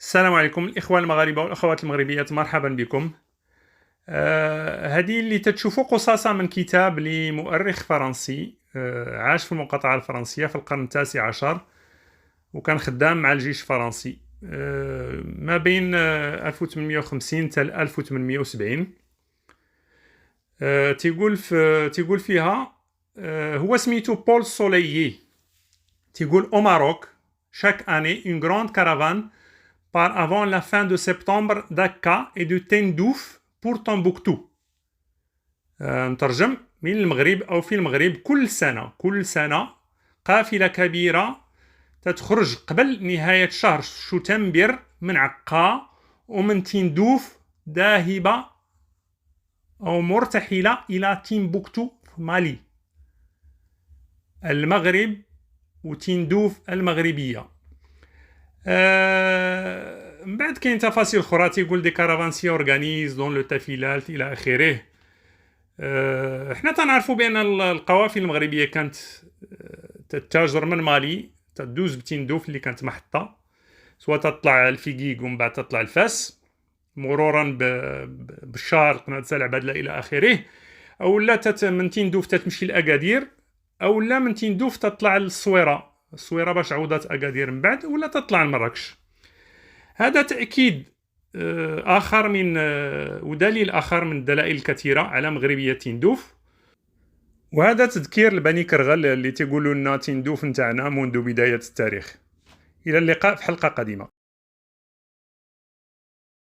السلام عليكم الإخوة المغاربة والأخوات المغربيات، مرحبا بكم. هذه اللي تتشوفوا قصاصة من كتاب لمؤرخ فرنسي عاش في المقاطعة الفرنسية في القرن التاسع عشر، وكان خدام مع الجيش الفرنسي ما بين 1850 حتى 1870. تيقول فيها هو سميتو بول سوليي. تيقول au Maroc chaque année une grande caravane part avant la fin de septembre d'Akka et de Tindouf pour Tombouctou. نترجم من المغرب أو في المغرب كل سنة قافلة كبيرة تتخرج قبل نهاية شهر شتنبر من عكا ومن تندوف ذاهبة أو مرتحلة إلى تيمبوكتو في مالي، المغرب وتندوف المغربية. من بعد كاين تفاصيل اخرى، تيقول دي كارافانسي اورغانيز دون لو تافيلات الى اخره. حنا تنعرفوا بان القوافل المغربيه كانت تتاجر من مالي، تدوز بتندوف اللي كانت محطه، سواء تطلع الفيقيق ومن بعد تطلع الفاس مرورا بالشارق قناة العبادله الى اخره، او لا من تندوف تتمشي لاكادير، او لا من تندوف تطلع للصويره باش عوضات اكادير من بعد، ولا تطلع لمراكش. هذا تأكيد آخر من ودليل آخر من الدلائل الكثيرة على مغربية تندوف، وهذا تذكير لبني كرغل اللي تيقولوا لنا تندوف نتاعنا منذ بداية التاريخ. إلى اللقاء في حلقة قادمة.